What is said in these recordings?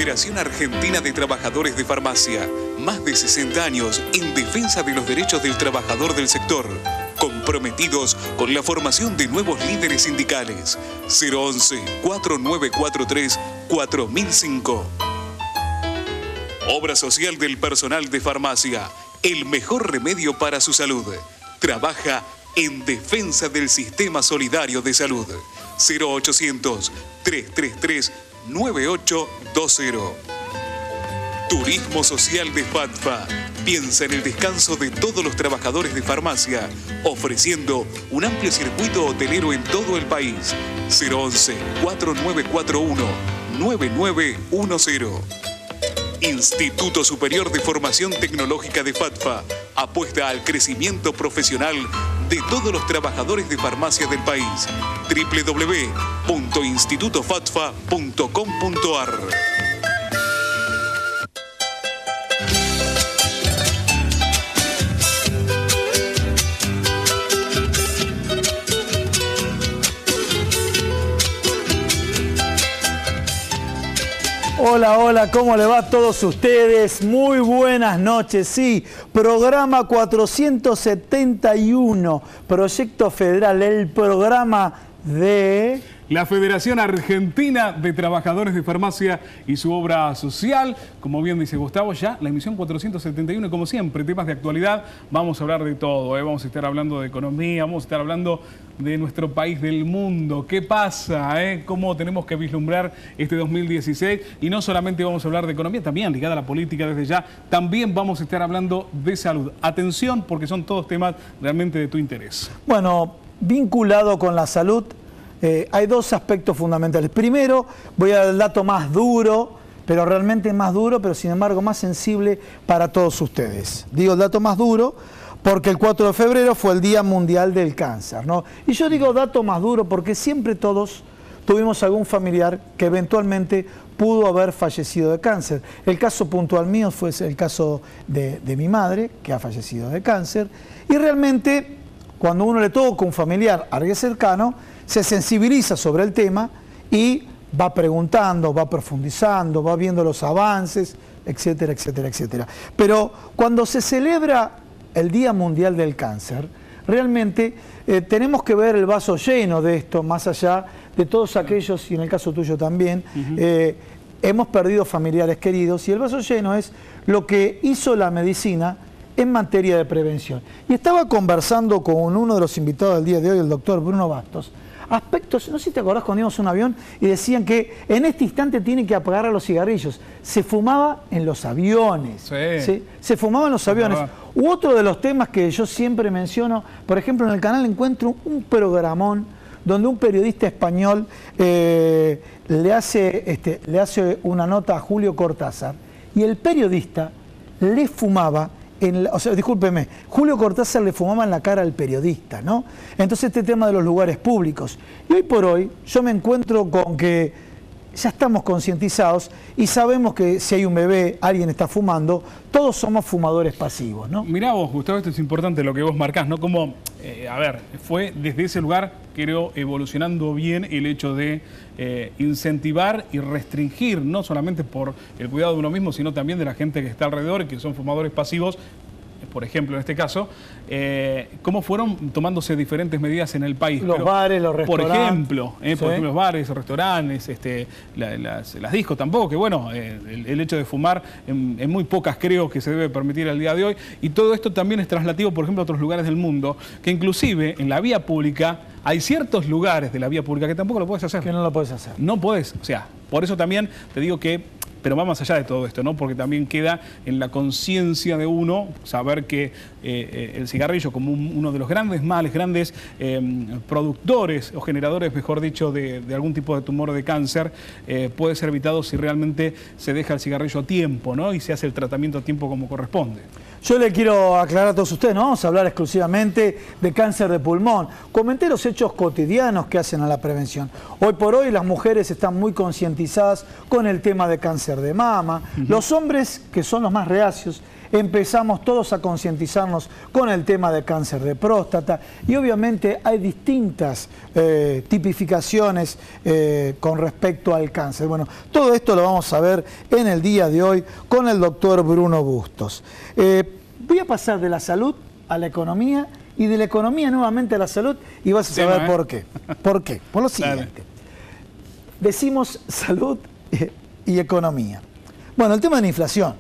Federación Argentina de Trabajadores de Farmacia. Más de 60 años en defensa de los derechos del trabajador del sector. Comprometidos con la formación de nuevos líderes sindicales. 011-4943-4005. Obra social del personal de farmacia. El mejor remedio para su salud. Trabaja en defensa del sistema solidario de salud. 0800-333-9820. Turismo Social de FATFA. Piensa en el descanso de todos los trabajadores de farmacia, ofreciendo un amplio circuito hotelero en todo el país. 011-4941-9910. Instituto Superior de Formación Tecnológica de FATFA apuesta al crecimiento profesional de todos los trabajadores de farmacia del país. www.institutofatfa.com.ar. Hola, hola, ¿cómo le va a todos ustedes? Muy buenas noches, sí, programa 471, Proyecto Federal, el programa de... La Federación Argentina de Trabajadores de Farmacia y su obra social. Como bien dice Gustavo, ya la emisión 471, como siempre, temas de actualidad. Vamos a hablar de todo, vamos a estar hablando de economía, vamos a estar hablando de nuestro país, del mundo. ¿Qué pasa? ¿Cómo tenemos que vislumbrar este 2016? Y no solamente vamos a hablar de economía, también ligada a la política desde ya. También vamos a estar hablando de salud. Atención, porque son todos temas realmente de tu interés. Bueno, vinculado con la salud, hay dos aspectos fundamentales. Primero, voy a dar el dato más duro, pero realmente más duro, pero sin embargo más sensible para todos ustedes. Digo el dato más duro porque el 4 de febrero fue el Día Mundial del Cáncer, ¿no? Y yo digo dato más duro porque siempre todos tuvimos algún familiar que eventualmente pudo haber fallecido de cáncer. El caso puntual mío fue el caso de mi madre, que ha fallecido de cáncer. Y realmente, cuando uno le toca un familiar a alguien cercano, se sensibiliza sobre el tema y va preguntando, va profundizando, va viendo los avances, etcétera, etcétera, etcétera. Pero cuando se celebra el Día Mundial del Cáncer, realmente tenemos que ver el vaso lleno de esto, más allá de todos aquellos, y en el caso tuyo también, hemos perdido familiares queridos, y el vaso lleno es lo que hizo la medicina en materia de prevención. Y estaba conversando con uno de los invitados del día de hoy, el doctor Bruno Bastos, aspectos, no sé si te acordás cuando íbamos en un avión y decían que en este instante tienen que apagar a los cigarrillos. Se fumaba en los aviones. Sí. Se fumaba en los aviones. U otro de los temas que yo siempre menciono, por ejemplo, en el canal encuentro un programón donde un periodista español le hace una nota a Julio Cortázar y el periodista le fumaba. Discúlpeme, Julio Cortázar le fumaba en la cara al periodista, ¿no? Entonces este tema de los lugares públicos. Y hoy por hoy yo me encuentro con que ya estamos concientizados y sabemos que si hay un bebé, alguien está fumando, todos somos fumadores pasivos, ¿no? Mirá vos, Gustavo, esto es importante lo que vos marcás, ¿no? Como, fue desde ese lugar, creo, evolucionando bien el hecho de incentivar y restringir, no solamente por el cuidado de uno mismo, sino también de la gente que está alrededor, que son fumadores pasivos, por ejemplo, en este caso, cómo fueron tomándose diferentes medidas en el país. Los bares, los restaurantes. Por ejemplo, los bares, los restaurantes, las discos tampoco, que bueno, el hecho de fumar en muy pocas creo que se debe permitir al día de hoy. Y todo esto también es traslativo, por ejemplo, a otros lugares del mundo, que inclusive en la vía pública hay ciertos lugares de la vía pública que tampoco lo puedes hacer. Que no lo puedes hacer. No podés, o sea, por eso también te digo que... Pero va más allá de todo esto, ¿no? Porque también queda en la conciencia de uno saber que el cigarrillo, como uno de los grandes males, grandes productores o generadores, mejor dicho, de algún tipo de tumor de cáncer, puede ser evitado si realmente se deja el cigarrillo a tiempo, ¿no? Y se hace el tratamiento a tiempo como corresponde. Yo le quiero aclarar a todos ustedes, no vamos a hablar exclusivamente de cáncer de pulmón. Comenté los hechos cotidianos que hacen a la prevención. Hoy por hoy las mujeres están muy concientizadas con el tema de cáncer de mama. Los hombres, que son los más reacios, empezamos todos a concientizarnos con el tema de cáncer de próstata y obviamente hay distintas tipificaciones con respecto al cáncer. Bueno, todo esto lo vamos a ver en el día de hoy con el doctor Bruno Bustos. Voy a pasar de la salud a la economía y de la economía nuevamente a la salud y vas a saber por qué. ¿Por qué? Por lo siguiente. Decimos salud y economía. Bueno, el tema de la inflación.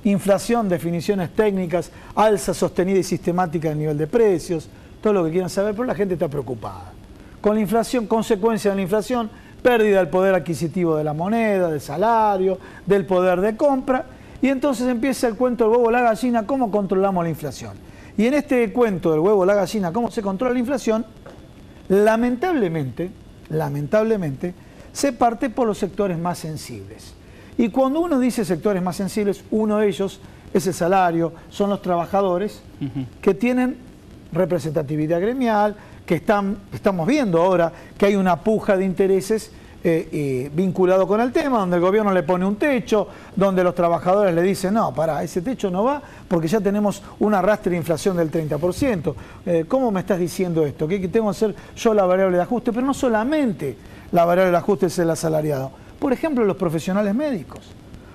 Inflación, definiciones técnicas, alza sostenida y sistemática del nivel de precios, todo lo que quieran saber, pero la gente está preocupada. Con la inflación, consecuencia de la inflación, pérdida del poder adquisitivo de la moneda, del salario, del poder de compra, y entonces empieza el cuento del huevo o la gallina, ¿cómo controlamos la inflación? Y en este cuento del huevo o la gallina, ¿cómo se controla la inflación? Lamentablemente, se parte por los sectores más sensibles. Y cuando uno dice sectores más sensibles, uno de ellos es el salario, son los trabajadores que tienen representatividad gremial, que estamos viendo ahora que hay una puja de intereses vinculado con el tema, donde el gobierno le pone un techo, donde los trabajadores le dicen, no, pará, ese techo no va porque ya tenemos un arrastre de inflación del 30%. ¿Cómo me estás diciendo esto? ¿Que tengo que hacer yo la variable de ajuste? Pero no solamente la variable de ajuste es el asalariado. Por ejemplo, los profesionales médicos.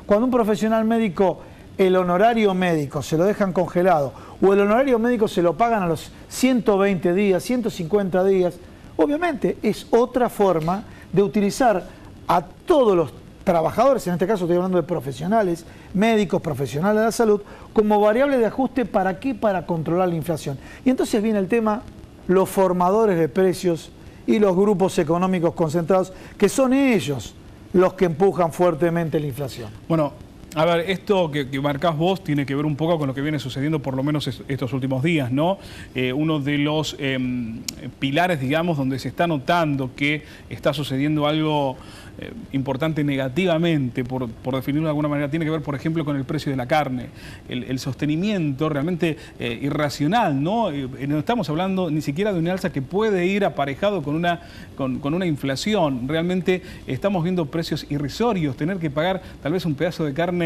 Cuando un profesional médico, el honorario médico se lo dejan congelado o el honorario médico se lo pagan a los 120 días, 150 días, obviamente es otra forma de utilizar a todos los trabajadores, en este caso estoy hablando de profesionales, médicos, profesionales de la salud, como variable de ajuste. ¿Para qué? Para controlar la inflación. Y entonces viene el tema, los formadores de precios y los grupos económicos concentrados, que son ellos los que empujan fuertemente la inflación. Bueno, a ver, esto que marcás vos tiene que ver un poco con lo que viene sucediendo por lo menos estos últimos días, ¿no? Uno de los pilares, digamos, donde se está notando que está sucediendo algo importante negativamente, por definirlo de alguna manera, tiene que ver, por ejemplo, con el precio de la carne. El sostenimiento realmente irracional, ¿no? No estamos hablando ni siquiera de una alza que puede ir aparejado con una inflación. Realmente estamos viendo precios irrisorios, tener que pagar tal vez un pedazo de carne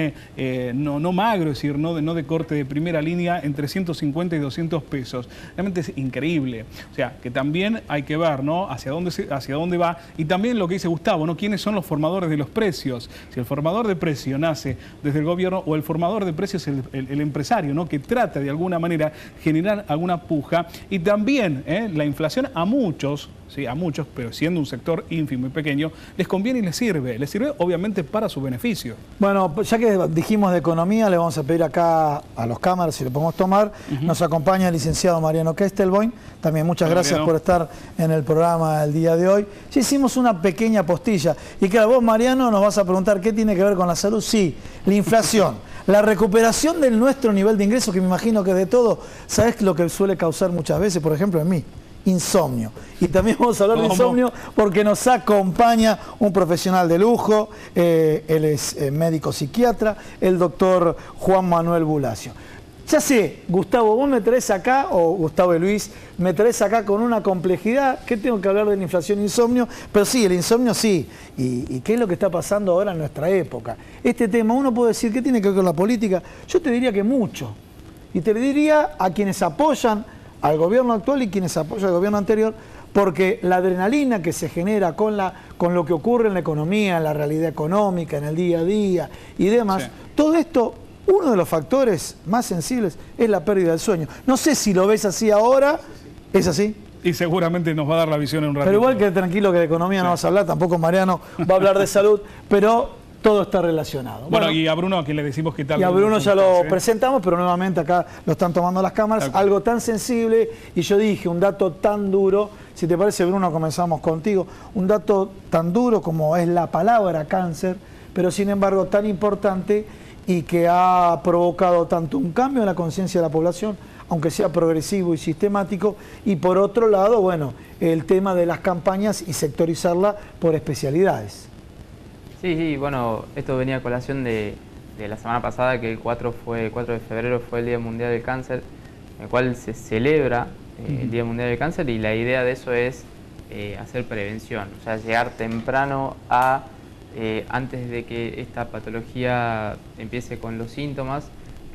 no magro, es decir, no de corte de primera línea, entre 150 y 200 pesos. Realmente es increíble. O sea, que también hay que ver, ¿no? Hacia dónde va. Y también lo que dice Gustavo, ¿no? ¿Quiénes son los formadores de los precios? Si el formador de precio nace desde el gobierno o el formador de precios es el empresario, ¿no? Que trata de alguna manera generar alguna puja. Y también la inflación a muchos, sí, a muchos, pero siendo un sector ínfimo y pequeño, les conviene y les sirve obviamente para su beneficio. Bueno, ya que dijimos de economía, le vamos a pedir acá a los cámaras si lo podemos tomar. Nos acompaña el licenciado Mariano Kestelboim. También muchas gracias por estar en el programa el día de hoy. Ya hicimos una pequeña postilla. Y claro, vos, Mariano, nos vas a preguntar qué tiene que ver con la salud. Sí, la inflación. La recuperación de nuestro nivel de ingresos, que me imagino que de todo, ¿sabés lo que suele causar muchas veces, por ejemplo, en mí? Insomnio. Y también vamos a hablar de insomnio porque nos acompaña un profesional de lujo, él es médico psiquiatra, el doctor Juan Manuel Bulacio. Ya sé, Gustavo, vos me traes acá, o Gustavo y Luis, me traes acá con una complejidad, ¿qué tengo que hablar de la inflación e insomnio? Pero sí, el insomnio sí. ¿Y qué es lo que está pasando ahora en nuestra época? Este tema, uno puede decir, ¿qué tiene que ver con la política? Yo te diría que mucho. Y te diría a quienes apoyan al gobierno actual y quienes apoyan al gobierno anterior, porque la adrenalina que se genera con lo que ocurre en la economía, en la realidad económica, en el día a día y demás, sí. Todo esto, uno de los factores más sensibles es la pérdida del sueño. No sé si lo ves así ahora, ¿es así? Y seguramente nos va a dar la visión en un ratito. Pero igual que tranquilo que de economía no vas a hablar, tampoco Mariano va a hablar de salud, pero todo está relacionado. Bueno, y a Bruno, a quien le decimos qué tal. Y a Bruno ya lo presentamos, pero nuevamente acá lo están tomando las cámaras. Algo tan sensible, y yo dije, un dato tan duro. Si te parece, Bruno, comenzamos contigo. Un dato tan duro como es la palabra cáncer, pero sin embargo tan importante y que ha provocado tanto un cambio en la conciencia de la población, aunque sea progresivo y sistemático, y por otro lado, bueno, el tema de las campañas y sectorizarla por especialidades. Sí, bueno, esto venía a colación de la semana pasada, que el 4 de febrero fue el Día Mundial del Cáncer, en el cual se celebra el Día Mundial del Cáncer, y la idea de eso es hacer prevención, o sea, llegar temprano antes de que esta patología empiece con los síntomas,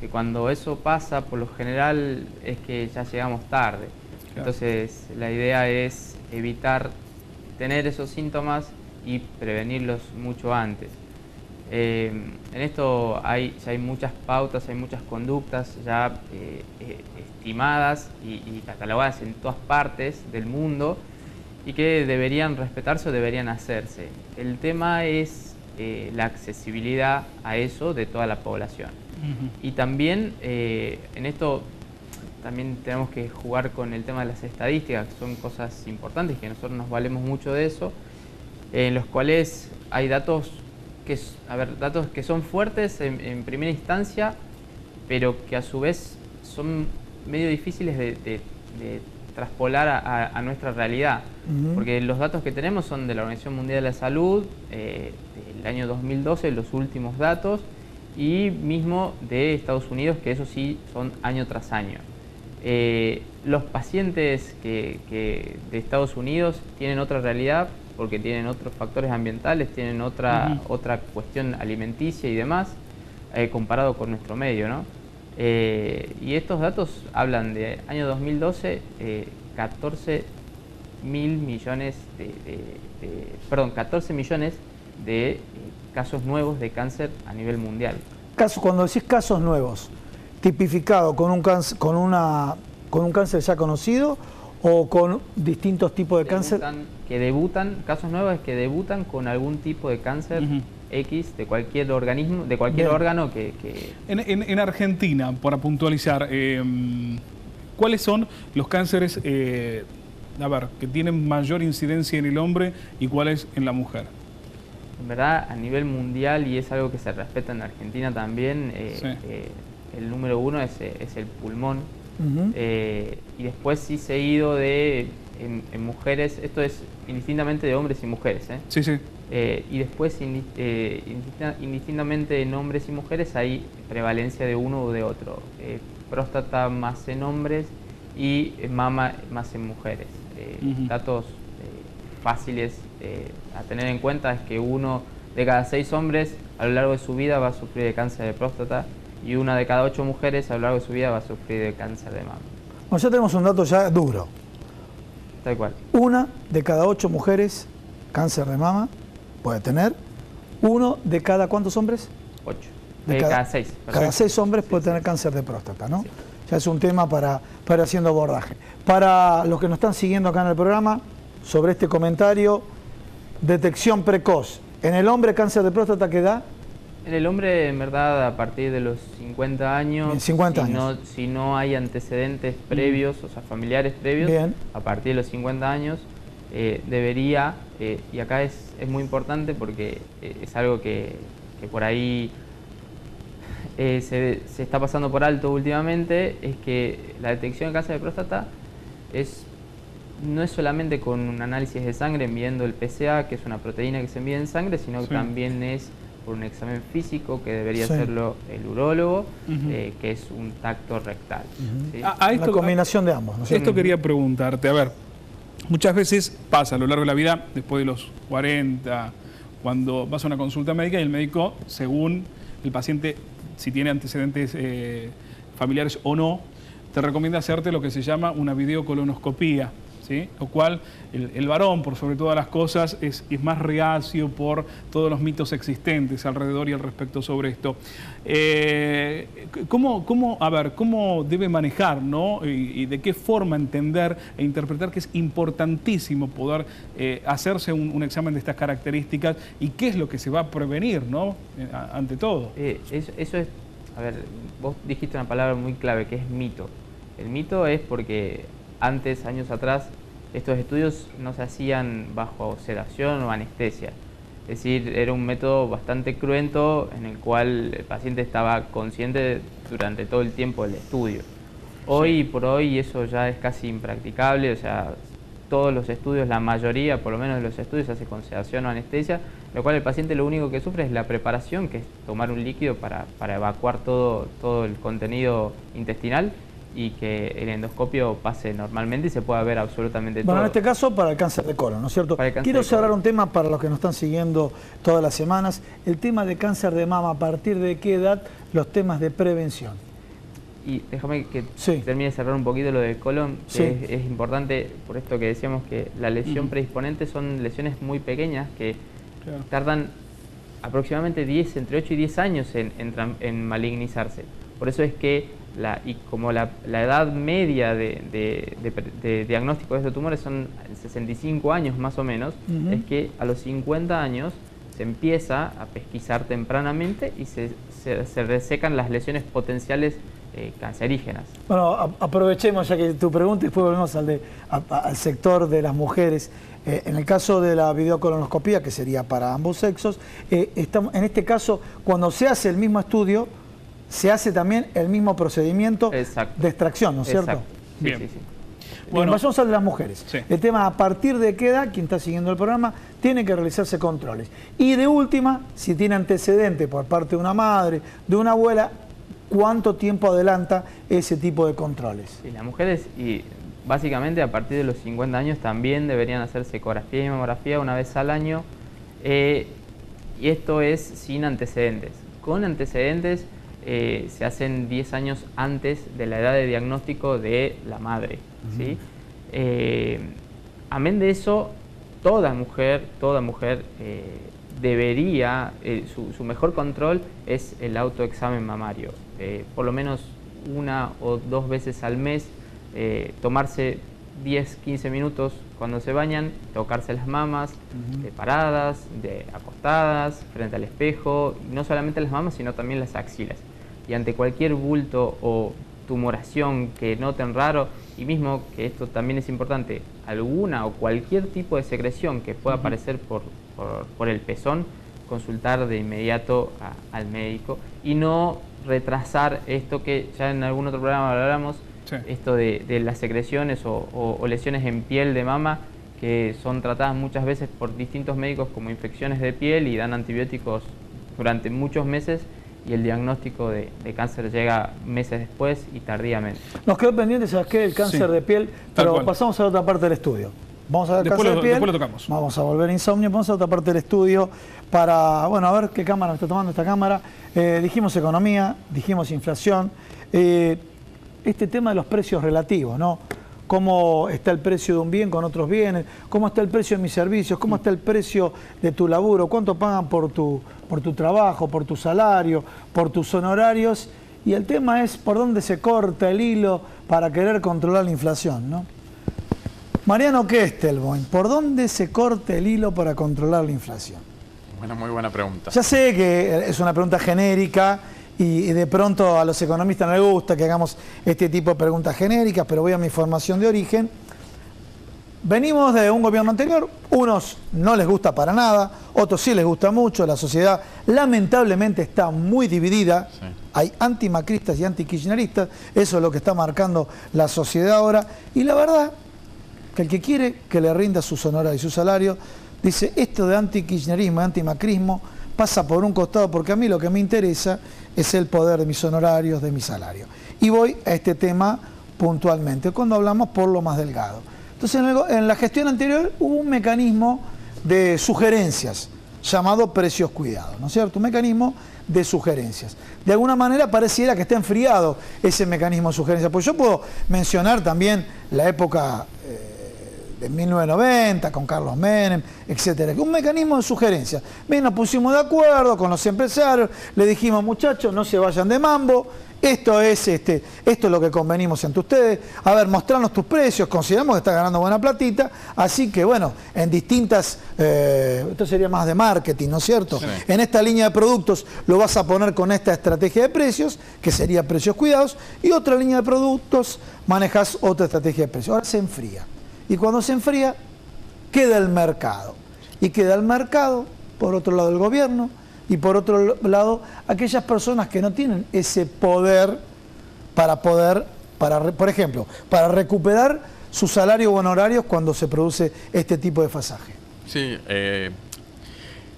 que cuando eso pasa, por lo general es que ya llegamos tarde. Claro. Entonces la idea es evitar tener esos síntomas y prevenirlos mucho antes. En esto ya hay muchas pautas, hay muchas conductas ya estimadas y catalogadas en todas partes del mundo y que deberían respetarse o deberían hacerse. El tema es la accesibilidad a eso de toda la población. Y también en esto también tenemos que jugar con el tema de las estadísticas, que son cosas importantes, que nosotros nos valemos mucho de eso, en los cuales hay datos que son fuertes en primera instancia, pero que a su vez son medio difíciles de traspolar a nuestra realidad. Porque los datos que tenemos son de la Organización Mundial de la Salud, del año 2012, los últimos datos, y mismo de Estados Unidos, que eso sí son año tras año. Los pacientes de Estados Unidos tienen otra realidad porque tienen otros factores ambientales, tienen otra cuestión alimenticia y demás, comparado con nuestro medio, ¿no? Y estos datos hablan de año 2012, 14 millones de casos nuevos de cáncer a nivel mundial. Cuando decís casos nuevos, tipificado con un cáncer ya conocido o con distintos tipos de cáncer. Casos nuevos que debutan con algún tipo de cáncer X de cualquier organismo, de cualquier órgano que... En Argentina, para puntualizar, ¿cuáles son los cánceres que tienen mayor incidencia en el hombre y cuáles en la mujer? En verdad, a nivel mundial, y es algo que se respeta en Argentina también, el número 1 es el pulmón. Y después sí seguido en mujeres, esto es indistintamente de hombres y mujeres. Sí, sí. Y después indistintamente en hombres y mujeres hay prevalencia de uno o de otro. Próstata más en hombres y mama más en mujeres. Datos fáciles a tener en cuenta es que 1 de cada 6 hombres a lo largo de su vida va a sufrir de cáncer de próstata y 1 de cada 8 mujeres a lo largo de su vida va a sufrir de cáncer de mama. Bueno, ya tenemos un dato ya duro. Tal cual. 1 de cada 8 mujeres cáncer de mama puede tener. 1 de cada ¿cuántos hombres? 8. De cada 6. Cada 6 hombres puede tener cáncer de próstata, ¿no? Sí. Ya es un tema para haciendo abordaje. Para los que nos están siguiendo acá en el programa, sobre este comentario, detección precoz. ¿En el hombre cáncer de próstata qué edad? En el hombre, en verdad, a partir de los 50 años, bien, 50 años. Si no hay antecedentes previos, o sea, familiares previos, bien, a partir de los 50 años, debería, y acá es muy importante porque es algo que por ahí se está pasando por alto últimamente, es que la detección de cáncer de próstata no es solamente con un análisis de sangre enviando el PSA, que es una proteína que se envía en sangre, sino que también es por un examen físico que debería hacerlo el urólogo, que es un tacto rectal. ¿Sí? La combinación de ambos, ¿no? Esto quería preguntarte, a ver, muchas veces pasa a lo largo de la vida, después de los 40, cuando vas a una consulta médica y el médico, según el paciente, si tiene antecedentes familiares o no, te recomienda hacerte lo que se llama una videocolonoscopía, ¿sí? Lo cual el varón, por sobre todas las cosas, es más reacio por todos los mitos existentes alrededor y al respecto sobre esto. ¿Cómo debe manejar, ¿no? Y de qué forma entender e interpretar que es importantísimo poder hacerse un examen de estas características y qué es lo que se va a prevenir, ¿no? Ante todo. Eso es, a ver, vos dijiste una palabra muy clave que es mito. El mito es porque antes, años atrás, estos estudios no se hacían bajo sedación o anestesia. Es decir, era un método bastante cruento en el cual el paciente estaba consciente durante todo el tiempo del estudio. Hoy por hoy eso ya es casi impracticable, o sea, todos los estudios, la mayoría por lo menos de los estudios se hace con sedación o anestesia, lo cual el paciente lo único que sufre es la preparación, que es tomar un líquido para evacuar todo el contenido intestinal y que el endoscopio pase normalmente y se pueda ver absolutamente todo. Bueno, en este caso para el cáncer de colon, ¿no es cierto? Quiero cerrar un tema para los que nos están siguiendo todas las semanas, el tema de cáncer de mama, ¿a partir de qué edad los temas de prevención? Y déjame que Sí. termine de cerrar un poquito lo del colon, que Sí. es importante por esto que decíamos que la lesión predisponente son lesiones muy pequeñas que Claro. tardan aproximadamente entre 8 y 10 años en malignizarse. Por eso es que como la edad media de diagnóstico de estos tumores son 65 años más o menos, es que a los 50 años se empieza a pesquisar tempranamente y se resecan las lesiones potenciales cancerígenas. Bueno, aprovechemos ya que tu pregunta y después volvemos al sector de las mujeres. En el caso de la videocolonoscopía, que sería para ambos sexos, en este caso, cuando se hace el mismo estudio, se hace también el mismo procedimiento Exacto. de extracción, ¿no es cierto? Exacto. Sí, Bien. sí, sí. Bueno, vayamos a las mujeres. Sí. El tema, a partir de qué edad, quien está siguiendo el programa, tiene que realizarse controles. Y de última, si tiene antecedente por parte de una madre, de una abuela, ¿cuánto tiempo adelanta ese tipo de controles? Sí, las mujeres, y básicamente a partir de los 50 años también deberían hacerse ecografía y mamografía una vez al año. Y esto es sin antecedentes. Con antecedentes se hacen 10 años antes de la edad de diagnóstico de la madre. ¿Sí? Amén de eso, toda mujer debería, su mejor control es el autoexamen mamario. Por lo menos 1 o 2 veces al mes, tomarse 10-15 minutos cuando se bañan, tocarse las mamas, de paradas, de acostadas, frente al espejo, y no solamente las mamas, sino también las axilas. Y ante cualquier bulto o tumoración que noten raro, y mismo que esto también es importante, alguna o cualquier tipo de secreción que pueda aparecer por el pezón, consultar de inmediato al médico y no retrasar esto que ya en algún otro programa hablamos, Sí. esto de las secreciones o lesiones en piel de mama que son tratadas muchas veces por distintos médicos como infecciones de piel y dan antibióticos durante muchos meses, y el diagnóstico de cáncer llega meses después y tardíamente. Nos quedó pendiente, ¿sabes qué? El cáncer Sí, de piel, tal pero cual. pasamos a la otra parte del estudio. Vamos a ver Después cáncer de piel, después lo tocamos. vamos a volver a insomnio, vamos a otra parte del estudio para, bueno, a ver qué cámara me está tomando esta cámara. Dijimos economía, dijimos inflación, este tema de los precios relativos, ¿no? Cómo está el precio de un bien con otros bienes, cómo está el precio de mis servicios, cómo está el precio de tu laburo, cuánto pagan por tu trabajo, por tu salario, por tus honorarios. Y el tema es por dónde se corta el hilo para querer controlar la inflación, ¿no? Mariano Kestelboim, ¿por dónde se corta el hilo para controlar la inflación? Bueno, muy buena pregunta. Ya sé que es una pregunta genérica y de pronto a los economistas no les gusta que hagamos este tipo de preguntas genéricas, pero voy a mi formación de origen. Venimos de un gobierno anterior, unos no les gusta para nada, otros sí les gusta mucho, la sociedad lamentablemente está muy dividida, Sí. hay antimacristas y antikirchneristas, eso es lo que está marcando la sociedad ahora, y la verdad que el que quiere que le rinda sus honorarios y su salario, dice, esto de antikirchnerismo y antimacrismo pasa por un costado porque a mí lo que me interesa es el poder de mis honorarios, de mi salario. Y voy a este tema puntualmente, cuando hablamos por lo más delgado. Entonces, en la gestión anterior hubo un mecanismo de sugerencias llamado precios cuidados, ¿no es cierto? Un mecanismo de sugerencias. De alguna manera pareciera que está enfriado ese mecanismo de sugerencias, pues yo puedo mencionar también la época de 1990, con Carlos Menem, etcétera. Un mecanismo de sugerencias. Bien, nos pusimos de acuerdo con los empresarios, le dijimos, muchachos, no se vayan de mambo, esto es lo que convenimos entre ustedes. A ver, mostrarnos tus precios, consideramos que estás ganando buena platita, así que bueno, en distintas, esto sería más de marketing, ¿no es cierto? Sí. En esta línea de productos lo vas a poner con esta estrategia de precios, que sería precios cuidados, y otra línea de productos manejas otra estrategia de precios. Ahora se enfría. Y cuando se enfría, queda el mercado. Y queda el mercado, por otro lado el gobierno, y por otro lado aquellas personas que no tienen ese poder por ejemplo, para recuperar su salario o honorarios cuando se produce este tipo de fasaje. Sí, en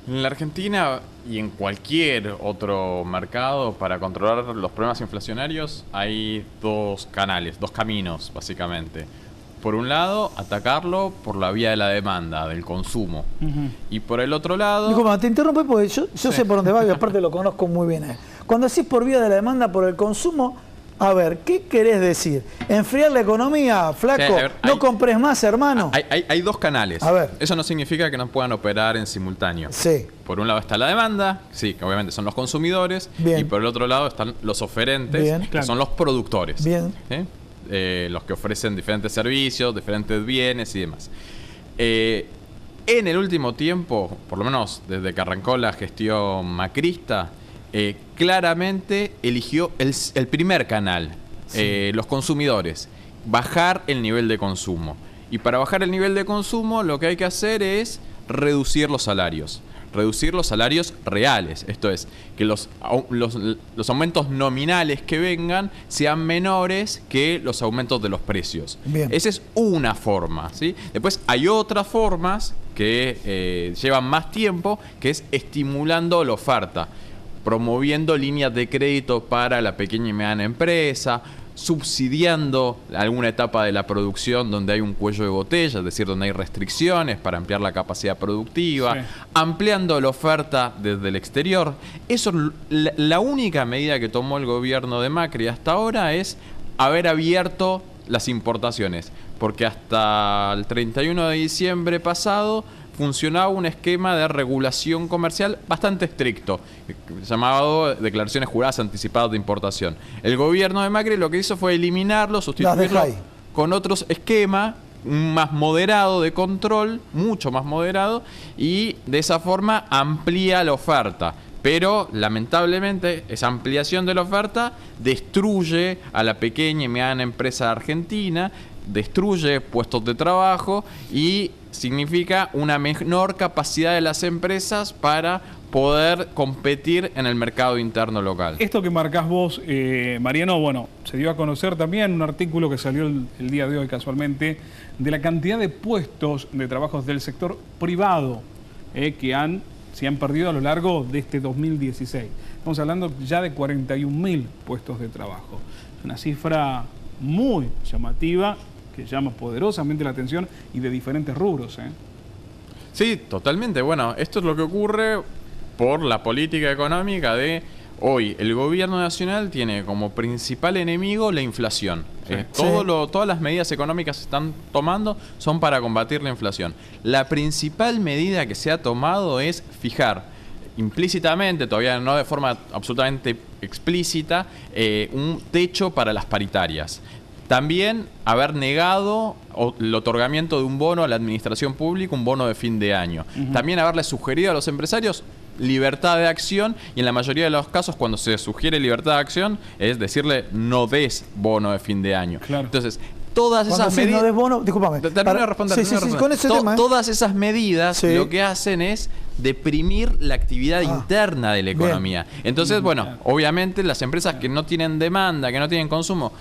la Argentina y en cualquier otro mercado, para controlar los problemas inflacionarios, hay dos canales, dos caminos, básicamente. Por un lado, atacarlo por la vía de la demanda, del consumo. Y por el otro lado... Disculpa, te interrumpo porque yo sé por dónde va y aparte lo conozco muy bien. Cuando decís por vía de la demanda, por el consumo, A ver, ¿qué querés decir? ¿Enfriar la economía, flaco? Sí, a ver, ¿No compres más, hermano? Hay dos canales. A ver. Eso no significa que no puedan operar en simultáneo. Sí. Por un lado está la demanda, sí, que obviamente son los consumidores, Bien. y por el otro lado están los oferentes, Bien. que Claro. son los productores. Bien. Los que ofrecen diferentes servicios, diferentes bienes y demás. En el último tiempo, por lo menos desde que arrancó la gestión macrista, claramente eligió el primer canal, los consumidores, bajar el nivel de consumo. Y para bajar el nivel de consumo lo que hay que hacer es reducir los salarios reales. Esto es, que los aumentos nominales que vengan sean menores que los aumentos de los precios. Bien. Esa es una forma, ¿sí? Después hay otras formas que llevan más tiempo, que es estimulando la oferta, promoviendo líneas de crédito para la pequeña y mediana empresa, subsidiando alguna etapa de la producción donde hay un cuello de botella, es decir, donde hay restricciones para ampliar la capacidad productiva, Sí. ampliando la oferta desde el exterior. Eso, la única medida que tomó el gobierno de Macri hasta ahora es haber abierto las importaciones, porque hasta el 31 de diciembre pasado funcionaba un esquema de regulación comercial bastante estricto, llamado declaraciones juradas anticipadas de importación. El gobierno de Macri lo que hizo fue eliminarlo, sustituirlo ahí. con otros esquemas más moderado de control, mucho más moderado, y de esa forma amplía la oferta. Pero lamentablemente esa ampliación de la oferta destruye a la pequeña y mediana empresa argentina, destruye puestos de trabajo y significa una menor capacidad de las empresas para poder competir en el mercado interno local. Esto que marcás vos, Mariano, bueno, se dio a conocer también un artículo que salió el día de hoy casualmente, de la cantidad de puestos de trabajos del sector privado que se han perdido a lo largo de este 2016. Estamos hablando ya de 41.000 puestos de trabajo. Es una cifra muy llamativa, que llama poderosamente la atención y de diferentes rubros. Sí, totalmente. Bueno, esto es lo que ocurre por la política económica de hoy. El gobierno nacional tiene como principal enemigo la inflación. Sí. Todas las medidas económicas que se están tomando son para combatir la inflación. La principal medida que se ha tomado es fijar implícitamente, todavía no de forma absolutamente explícita, un techo para las paritarias. También haber negado el otorgamiento de un bono a la administración pública, un bono de fin de año. También haberle sugerido a los empresarios libertad de acción, y en la mayoría de los casos cuando se sugiere libertad de acción es decirle no des bono de fin de año. Claro. Entonces, todas Cuando esas decís medidas... no des bono, discúlpame. Termino de responder. Sí, con ese tema. Todas esas medidas Sí. lo que hacen es deprimir la actividad interna de la economía. Entonces, bueno, obviamente las empresas que no tienen demanda, que no tienen consumo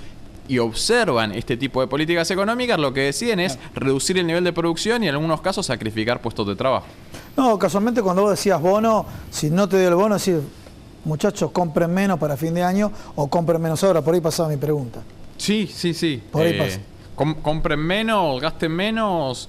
y observan este tipo de políticas económicas, lo que deciden es reducir el nivel de producción y en algunos casos sacrificar puestos de trabajo. No, casualmente cuando vos decías bono, si no te dio el bono, decir, muchachos, compren menos para fin de año o compren menos ahora. Por ahí pasaba mi pregunta. Sí, sí, sí. Por ahí pasa. Compren menos, gasten menos.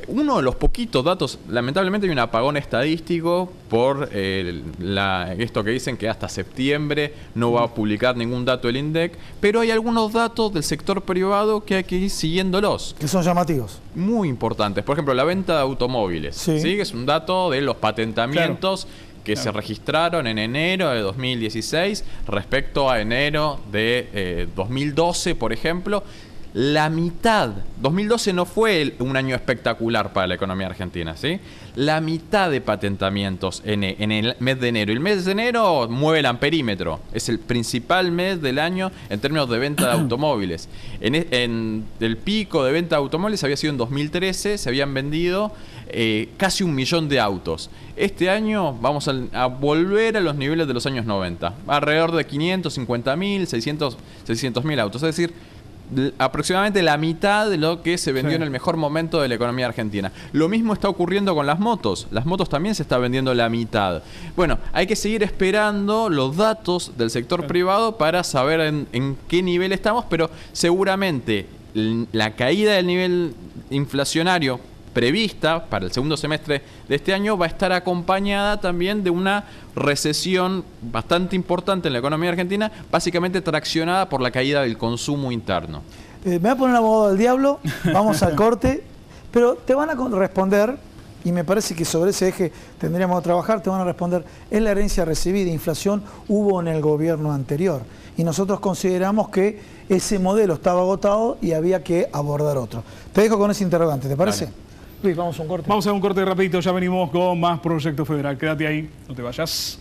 Uno de los poquitos datos, lamentablemente hay un apagón estadístico por esto que dicen que hasta septiembre no va a publicar ningún dato el INDEC, pero hay algunos datos del sector privado que hay que ir siguiéndolos. Que son llamativos. Muy importantes. Por ejemplo, la venta de automóviles. Sí. ¿Sí? Que es un dato de los patentamientos que se registraron en enero de 2016 respecto a enero de 2012, por ejemplo. La mitad, 2012 no fue un año espectacular para la economía argentina, ¿sí? La mitad de patentamientos en el mes de enero. El mes de enero mueve el amperímetro, es el principal mes del año en términos de venta de automóviles. En el pico de venta de automóviles había sido en 2013, se habían vendido casi 1 millón de autos. Este año vamos a volver a los niveles de los años 90, alrededor de 550.000, 600.000 autos, es decir, aproximadamente la mitad de lo que se vendió en el mejor momento de la economía argentina. Lo mismo está ocurriendo con las motos. Las motos también se está vendiendo la mitad. Bueno, hay que seguir esperando los datos del sector privado para saber en qué nivel estamos, pero seguramente la caída del nivel inflacionario prevista para el segundo semestre de este año va a estar acompañada también de una recesión bastante importante en la economía argentina, básicamente traccionada por la caída del consumo interno. Me voy a poner abogado del diablo, vamos al corte, pero te van a responder, y me parece que sobre ese eje tendríamos que trabajar, te van a responder, es la herencia recibida, inflación hubo en el gobierno anterior, y nosotros consideramos que ese modelo estaba agotado y había que abordar otro. Te dejo con ese interrogante, ¿te parece? Dale. Luis, vamos a un corte. Vamos a un corte rapidito, ya venimos con más Proyecto Federal. Quédate ahí, no te vayas.